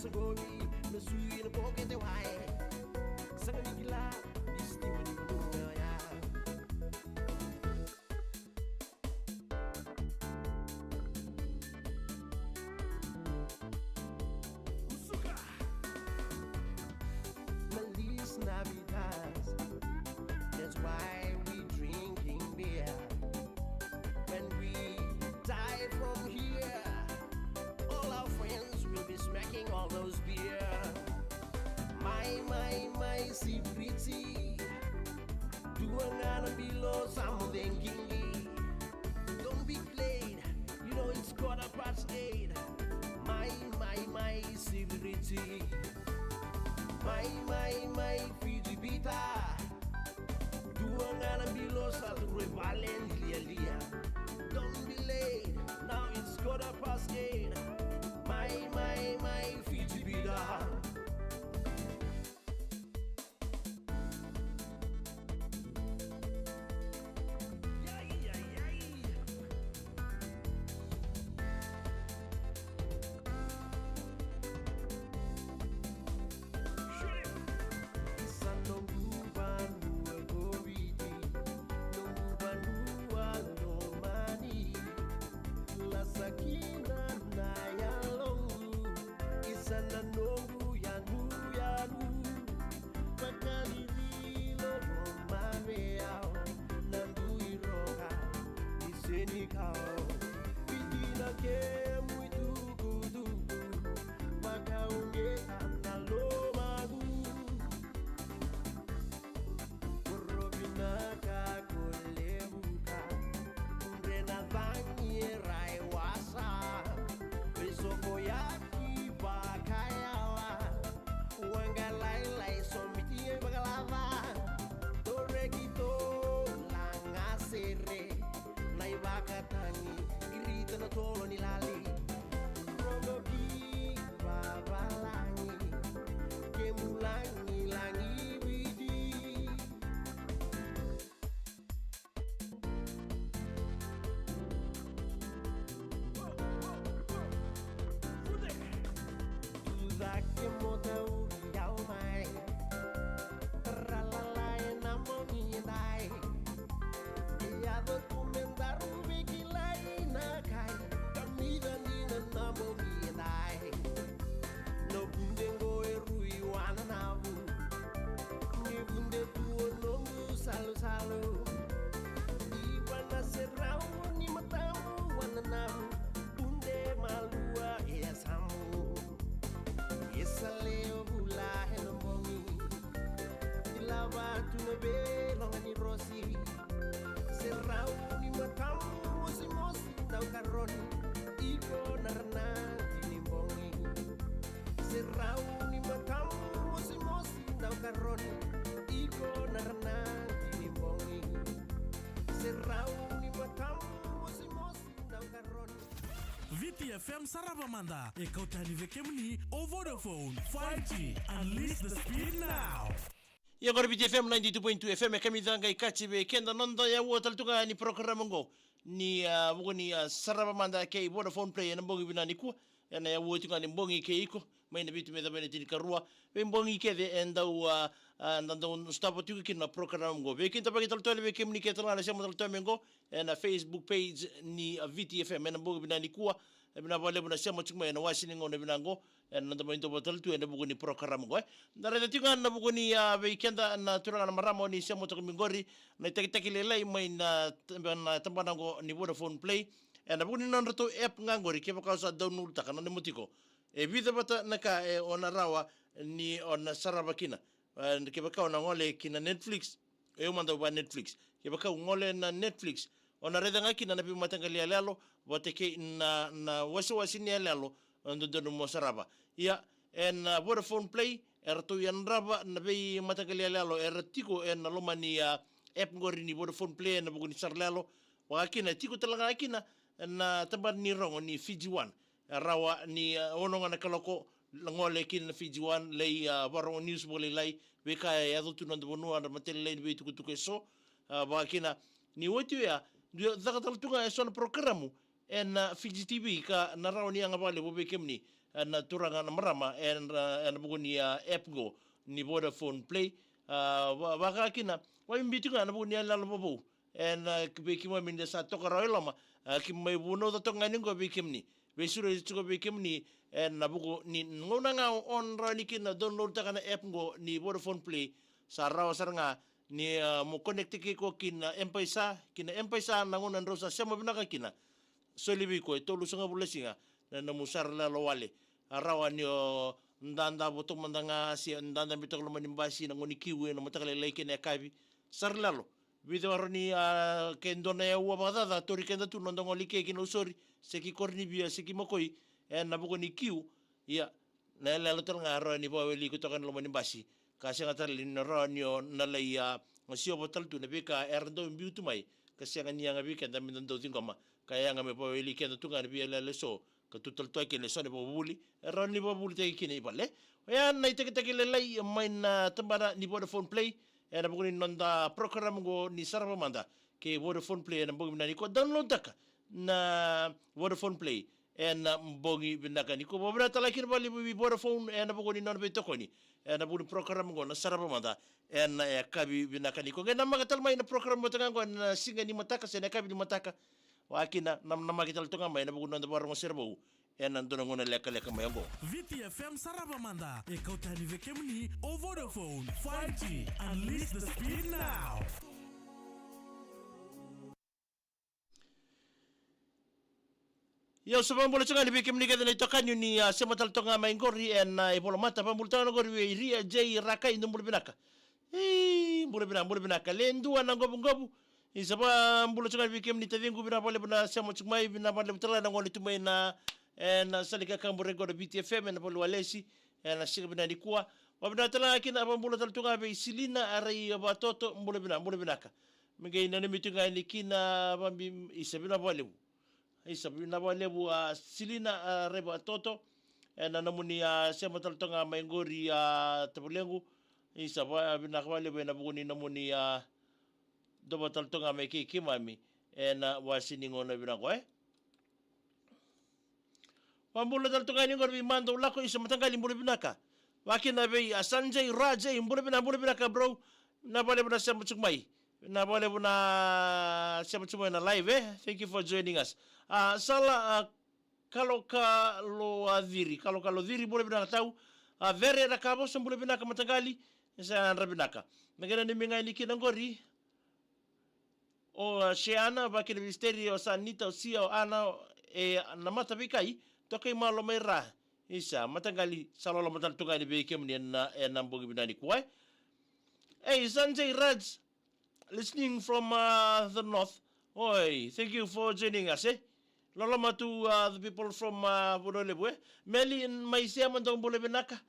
Sangomi, no sui no pocket the wine. Sangamila, this thing you know, yeah. Usuka Feliz Navidad. That's why we drinking beer. When we die from here, all our friends will be smacking all those beer. My, see pretty. Duangana below something kingy. Don't be played, you know it's 8:15. My, see pretty. My, Fiji bita. Duangana below something valen lia. Don't be late, now it's 8:15. My, Fiji bita. VTFM Sarabamanda e kautani vekemni o Vodafone 5G. Unleash the speed now. E agora VTFM 92.2 FM kami dhanga ikachibe kenda nanda ya wotaltunga ni programa ngo ni mugoni Sarabamanda ke Vodafone Play na mbongi binani ku na ya wotunga ni mbongi ke iko maina bitu meda bene tilikarua be mbongi ke de enda nanda stop tu ke na programa ngo be kinta pagi taltole be kemni ke tala na sema taltole ngo na Facebook page ni VTFM na mbongi binani ku bina vale bina sema chuma na wasini ngo na binango nanda mainto botal tu enda buguni program ngo na reda tinga na buguni be kenda na turanga na maramo ni sema to mingori na takile lai mai na tambana ngo ni Vodafone Play na buguni non reto app ngangori ke bakausa download takana ni mutiko e vida bata naka ona rawa ni ona sarabakina ke bakau na ngole kina Netflix e umanda ba Netflix ke bakau ngole na Netflix ona reda ngaki na napi matangalia lalo boteke na wasi ni lalo ndo mo saraba ya en Vodafone Play erto yan raba na be matangalia lalo ertiko en lomani app ngori ni Vodafone Play na buguni sarlalo wakina tiko talaga akina na taban ni rongo ni Fiji One rawa ni ononga na kaloko ngole kin na Fiji One lei baro news bole lai weka ya dutu na bonua na matele lai be tukutuke so wakina ni wotu ya zakatal tunga son programu en Fiji TV ka na rawa ni anga bale bobe kemni na turanga na marama en buku ni app go ni Vodafone Play waka kina wa imbiti nga na buku ni ala bobo en kibeki mo min sa to karo lama kim mai buno to ngani go bekim ni besuro to bekim ni en na buku ni ngona nga on ra ni kina download ta kana app go ni Vodafone Play sa raw saranga ni mo connect ki ko kina M-Pesa na ngona rosa sama binaka kina so libi ko to lu sanga bulesinga na musar la lawale arawa ni ndanda boto mandanga si ndanda bitok lo manimbasi na ngoni kiwe na matakale leke na kabi sarlalo video aroni kendo na ya uwa da tori kenda tu ndongo like kino sori seki korni bia seki mokoi na buko ni kiu ya na la lotal ngaro ni bawe li kutokan lo manimbasi kasi ngatal lin ro ni na la ya masio botal tu na beka erdo mbiutu mai kasi ngani nga bika da min ndo tingoma kaya nga me bawe li kenda tu ngani bia la so ka tutal to ke le sone bobuli ron ni bobuli te kini bale ya na ite ke le lai main tambara ni Vodafone Play na buguni nonda program go ni sarva manda ke Vodafone Play na buguni na ko download taka na Vodafone Play na mbongi binaka ni ko bobra talakin bali bi Vodafone na buguni non be tokoni na buguni program go na sarva manda na kabi binaka ni ko ngena magatal mai na program mo tanga go na singa ni mataka se na kabi ni mataka wakina nam magital tonga mai na buguni nonda barong serbo nandona ngona leka mayango VTFM Sarabamanda e kautani vekemni o Vodafone 5G. Unleash the speed now. Yo sabang bola changa ni vekemni kada ni tokanyu ni sematal tonga maingori e bola mata pamultana gori we ria j rakai ndum bulbinaka bulbinaka lendu anangobu isaba mbulu changa vekemni tavingu bina pole bina sema chumai bina pole butala na ngoli tumai na salika kambure go BTFM na polo walesi na siga bina dikua wabna tala kina abambula taltunga be silina arai abatoto mbule binaka mege ina mitunga ni kina bambi isabina balebu silina reba toto na namuni sema taltunga maingori tabulengu isaba bina balebu na buguni namuni doba taltunga meke kimami na wasini ngona bina ko Pambula dal tunga ni ngorbi mando lako isa matangali mbule binaka. Wakina be Sanjay Rajay mbule binaka bro. Na bale buna sema chukmai. Na bale buna sema chukmai na live Thank you for joining us. Sala kalau dhiri mbule binaka tau. Vere rakabo sa mbule binaka matangali sa rabinaka. Nagana ni minga ni kinangori. O Sheana bakina misteri o Sanita o Sia o Ana namata bikai. Tokai malo mai ra isa matangali salolo matal tunga ni bekem ni na mbogi binani kwai. Hey Sanjay Raj listening from the north. Oi, thank you for joining us lolo matu the people from Bodolebu meli in maisia mandong bole benaka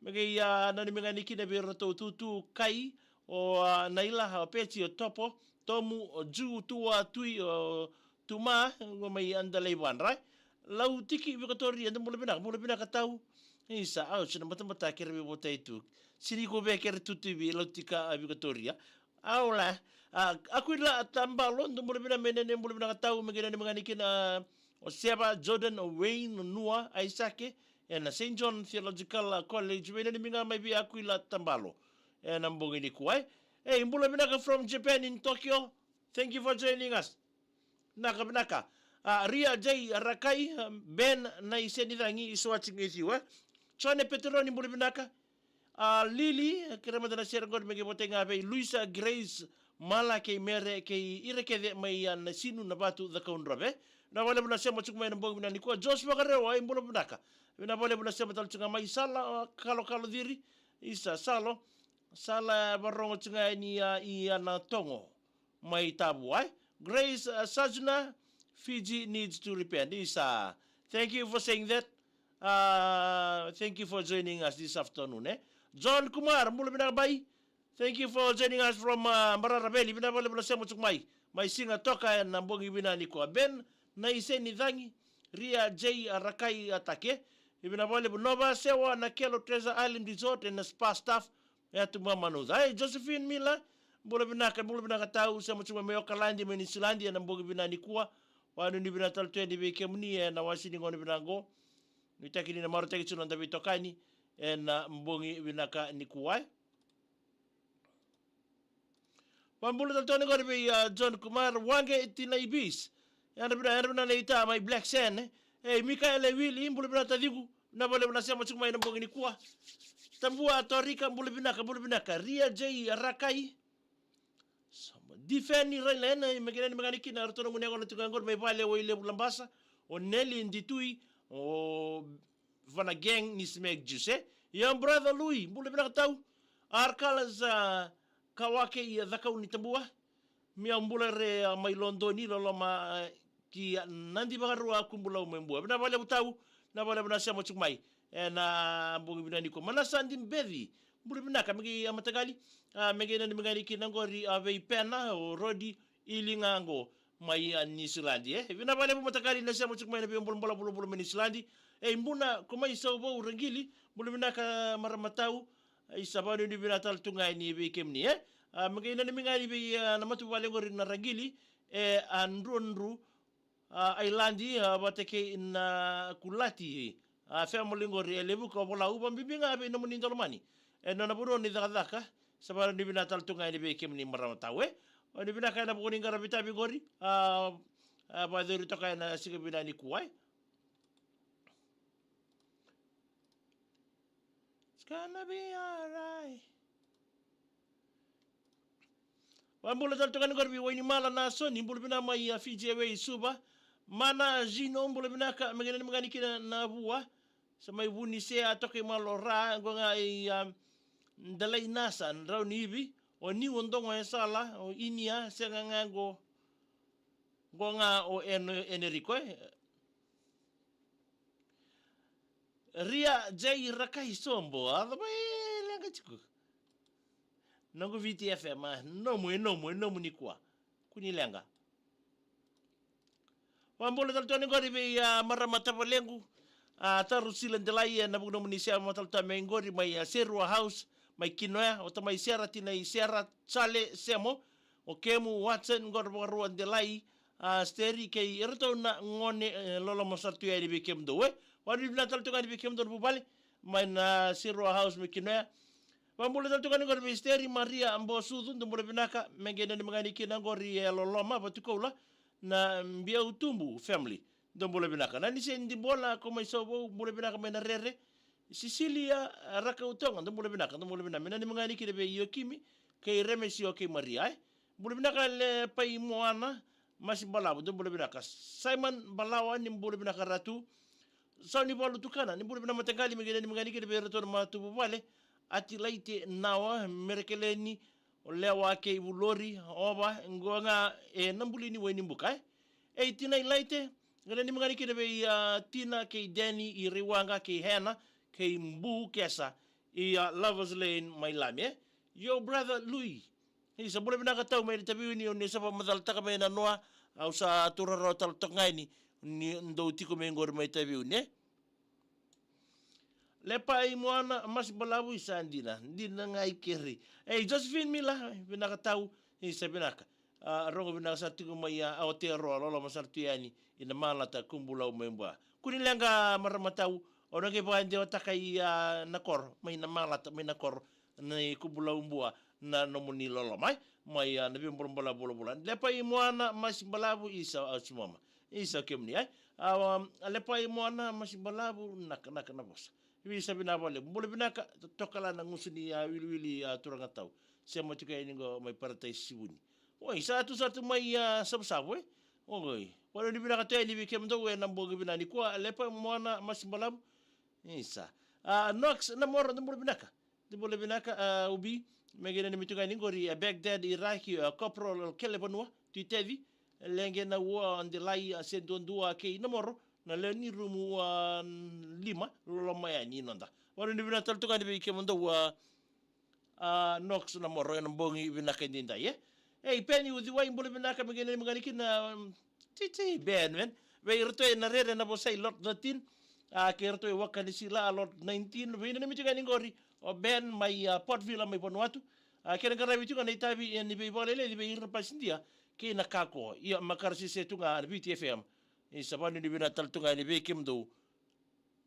megi nani mengani kine birato tutu kai o naila ha peti o topo tomu o ju tua tui o tuma ngomai andalai wan right lau tiki Victoria anda mula binaka tau isa au sina mata kere bota itu sini ko be kere tutu bi lau tika Victoria au la aku la tambalo anda mula binaka tau megena ni mangani o Seba Jordan o Wayne Nua Isaac na St John Theological College mena ni minga mai bi aku la tambalo na mbongi ni kuai mula binaka from Japan in Tokyo. Thank you for joining us binaka Ria J Rakai Ben na iseni dangi is watching with you Chone Petroni Bulbinaka Lily kirama dana share god mege botenga be Luisa Grace Mala ke mere ke ireke de mai na sinu na batu the kaundrabe na wale buna sema chukuma na mbongi na nikuwa Joshua Garewa Bulbinaka na wale buna sema talchunga mai sala kalo diri isa sala barongo chunga ni na tongo mai tabu Grace Sajuna Fiji needs to repent. Thank you for saying that. Thank you for joining us this afternoon. John Kumar, mula binabay. Thank you for joining us from Mararabeli. Binabali mula siya mo chukmay. May singa toka na mbongi binani ko. Ben na ise ni Dangi. Ria J Rakai Atake. Binabali Nova Sewa na Kelo Treasure Island Resort and spa staff. Tumamanuza. Hey, Josephine Mila. Mula binaka tau siya mo chukmay Mayoka Landi, Manisilandi na mbongi binani ko. Wanu ni binatal tu di bekem ni na wasini ngoni binango Nitaki ni na maro teki tsunan tabi tokani na mbongi vinaka ni kuwai. Pambulu taltoni gori be John Kumar wange tina ibis. Yana bina leita mai Black Sen. Mikael Willy mbulu bina tadigu na bole bina sema chukuma ina mbongi ni kuwa. Tambua Torika mbulu binaka Ria J Rakai. Difeni Railen megene meganiki na rotono ngunego na tukangor mai pale o ile bulambasa o Nelly Nditui o Vana Gang ni smek juse. Young brother Louis mbulu binaka tau. Arkalas kawake ia dhakau ni tambua. Mia mbula re mai Londoni loloma ki nandi bagarua kumbula umembua. Bina bale butau na bale bina siamo chukmai. Na mbungi bina niko. Manasa ndi mbevi. Mbulu binaka megi amatagali. Megi nani megani kinangori avei pena o rodi ilingango mai Nisilandi. Bina bale bumatagali na siamo chukmai na mbulu mbula bulu Nisilandi. Mbuna kumai saubo urangili. Mbulu binaka maramatau. Isabani ni binatal tungai ni bikemni magina ni mingani bi na matu wale ngori na rangili andru ailandi bateke na kulati family ngori elebu ko bola uba bibinga be no munin dolmani na buro ni dakaka sabara ni binatal tungai ni bikemni maramatawe ni binaka na buni ngarabita bi ngori ba deri tokai na sige binani kuwai. Gonna be alright. Wambula taltokan gorbi wani mala na so ni mbulu bina mai Fiji we suba mana jino mbulu bina ka megene mengani kina na bua sama ibu ni se atoke malora ngonga ndalai nasa ndrau nibi o ni wondongo esala o inia senga ngo ngonga o Enrico Ria J Rakai Sombo, adamai lenga chiku. Nangu VTFM, nomu ni kwa. Kuni lenga. Wambole taltoni ngori be maramata lengu. Taru silan delai na bugno munisia matalta mengori mai Serua House, mai Kinoya, o tamai Sierra tina Sierra Chale Semo, o Kemu Watson ngor baruan delai steri ke irto na ngone lolo mosartu ya be kemdo we. Wadi binatal tukani bikem don bubale main Sirwa House mikinoya. Pambule tal tukani ngor misteri Maria ambo sudu ndumule binaka mengene ni mangani kina ngori loloma batukola na mbia utumbu family ndumule binaka. Na nise ndibola koma isobo mbule binaka mena rere Sicilia raka utonga ndumule binaka mena ni mangani kina be Yokimi kay remesi yoki Maria mbule binaka le pai moana masibalabu ndumule binaka. Simon Balawa ni mbule binaka ratu so ni bolu tukana ni bulu bina matangali megene ni mangani kede bereto ma tubu wale ati laite nawa merekeleni lewa ke bulori oba ngonga nambuli ni weni mbuka tina laite ngene ni mangani kede be tina ke Deni I Riwanga ke Hena ke Mbu Kesa Lovers Lane my lame yo brother Louis sa bulu bina katau me tabi ni on sa madal takame na noa au sa turaro tal tongaini ni ndo tiko mengor mai tabiu ne lepa I moana mas balabu isandina ndina ngai keri Josephine Mila binaka tau isa binaka rongo binaka sa tiko mai aotero lolo masartiani ina malata kumbula umemba kuni lenga maramatau orang ke bande otakai nakor mai na malata mai nakor nei kumbula umbua na nomuni lolo mai nabi mbola bola lepa I moana mas balabu isa asumama isa kemni lepa I moana mas balabu nak na bos bisa binabale mbole binaka tokala na ngusuni wili turanga tau sema tuka ini go mai partai sibuni oi satu mai sabsabu oi wala ni binaka tani bikem do we nambo binani kwa lepa moana mas balabu isa Nox na moro mbole binaka ubi megene ni mituka ini gori Baghdad Iraqi Corporal Kelebanwa tuitevi lenge na wa andilai sendondua ke namoro na leni rumu 5 loloma ya ni nonda wala ni bina tal tukani be kemondo wa Nox na moro na mbongi bina kendinda peni uzi wa imbole bina ka megene mangani kina titi ben we irto na rere na bosai lot 13 ke irto wakani sila lot 19 we ni mituka ni ngori o ben mai Port Vila mai Vanuatu kena kara bitu kan itabi ni be bolele ni be irpa sindia ke na kako ia makarsi se tunga BTFM sabani ni bina tal tunga ni be kimdo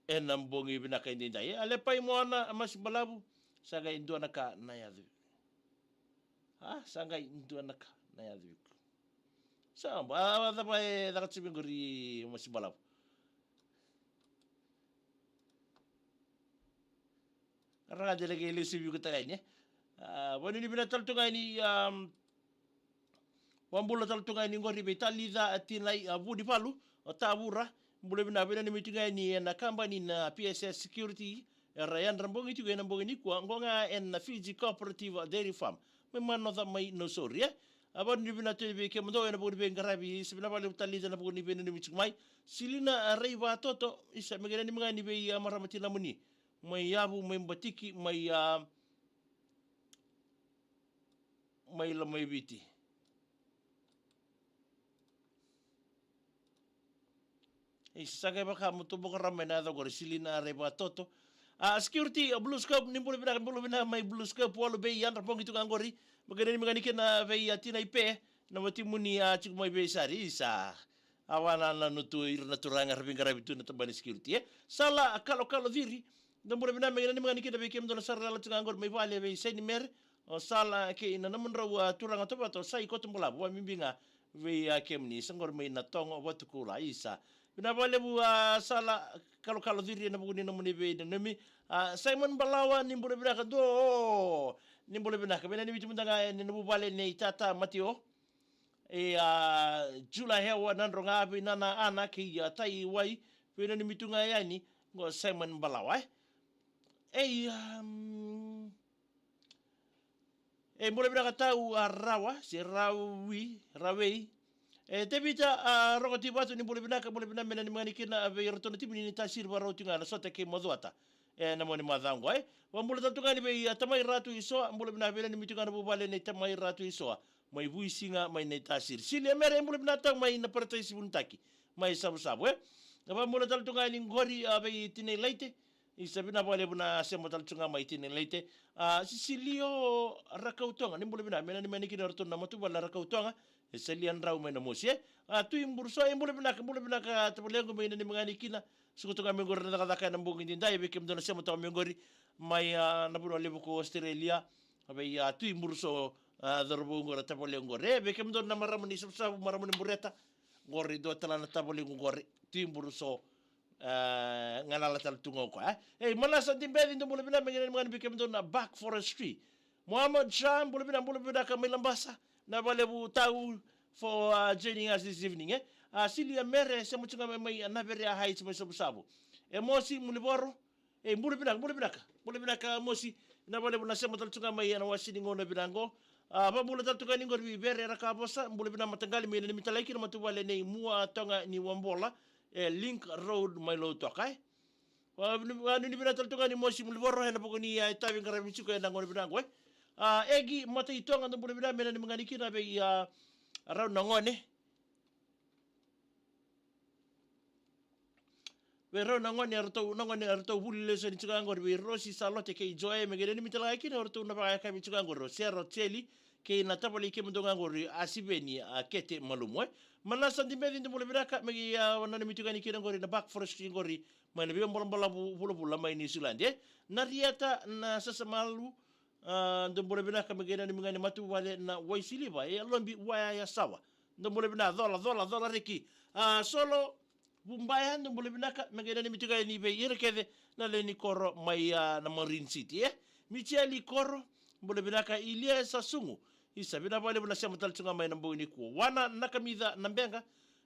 enambongi binaka indindai ale pai moana mas balabu saga indua naka na yadu saga indua naka na yadu sa ba da pai da katsibinguri mas balabu raga delege lesi bi ko tagay wani ni binatal tunga ni wambula tal tunga ni ngori be talida atinai budi palu o tabura mbule bina bina ni mitunga ni na company na PSS Security rayan rambongi tu na mbongi ni kwa ngonga en na Fiji Cooperative Dairy Farm me mano da mai no soria abon ni bina tu be ke mdo na budi be ngarabi sibina bale talida na budi be ni mitumai silina reiva toto isa megena ni mangani be maramati na muni mai yabu mai batiki mai mai la mai biti isaga baka mutubo karamena da gor silina reba toto security blue scope ni bulu bina mai blue scope walo be yan rapong itu ngori magani magani kena be atina ipe na matimuni chik mai be sari isa awana na nutu irna turanga rabingara bitu na tabani security sala kalau diri dan bulu bina magani kena be kem dona sarra la ngor mai vale be seni mer o sala ke ina namun rawa turanga tobato sai kotumbula wa mimbinga ve kem ni sangor mai na tongo watukula isa bina bale bu sala kalau diri na buguni na muni be nami Simon Balawa ni bule bina ka do ni bule bina ka bina ni bitu mundanga ni bu bale ni tata Matio jula hewa nandro ngabi nana ana ki tai wai bina ni mitunga yani ngo Simon Balawa bule bina ka tau rawa si rawei tebita rokoti batu ni bule bina mena ni mangani kina ave rotono tibuni ni tasir baro tunga na sote ke moduata na moni madhango wa bule tantunga ni be tamai ratu iso bule bina bela ni mitunga na bubale ni tamai ratu iso mai buisinga mai ni tasir sile mere bule bina tang mai na partai sibuntaki mai sabu na bule tantunga ni ngori ave tine leite isabina bale buna semo tantunga mai tine leite sisilio rakautonga ni bule bina mena ni mani kina rotono na matu bala rakautonga selian rau mena mosie tu imburso bule bina ka tapolengo mena ni mangani kina sukutu kami ngor na kadaka na mbongi ndai be kem dona sema taw ngori mai na buno lebu ko Australia abe tu imburso dorbo ngor tapolengo re be kem dona maramuni subsa maramuni bureta ngori do talana tapolengo ngori tu imburso ngana la tal tungo ko mana sa dimbe ndo bule bina mangani be kem dona back forestry Muhammad Shah bule bina ka milambasa na bale bu tau for joining us this evening Silia mere se mutunga mai na bere hai se sabu mosi muliboro bule bina ka mosi na bale bu na se mutunga mai na wasini ngona birango ba bule tunga ni ngor bi bere raka bosa bule bina matangali me ni mitalaiki na matubale nei mua tonga ni wambola link road mai lo tokai wa ni bina tunga ni mosi muliboro hena pokoni tawi ngara michuko na ngona birango egi mata itonga ndo bule bina mena ni manganikina be around nangone be ro nangone arto bulle so ni ngor be rosi salote ke joy megere ni mitala kina arto na ba ka mi ngor sero teli ke na tabali ke mundonga ngor asibeni kete malumwe mana sandi medi ndo bule bina ka megi wana ni mitugani kina ngor na back forest ngori mana be mbola bula mai ni Zealand na riata na sasamalu ndo bule bina ka megena ni mngani matu wale na waisiliba lombi waya ya sawa ndo bule bina dola reki solo bumbaya ndo bule bina ka megena ni mituga ni be irekede na le ni koro mai na Marine City micheli koro bule bina ka ilie sasungu isabina bale bula sema talchunga mai na mboni ku wana nakamidha na mbenga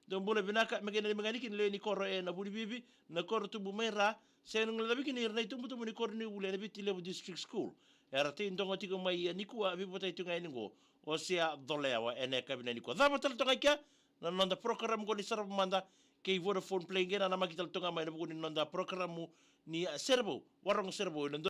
ndo bule bina ka megena ni mngani kin le ni koro na buli bibi na koro tu bumera senung la bikini na itumbu tu ni koro ni ule na bitile district school erate ndongo tiko mai nikua bibota itunga iningo osia dolewa ene kabina niko daba tal tonga kia na nonda program ko ni sarap manda ke Vodafone playing na makital tonga mai na bukuni nonda programu ni serbo warong serbo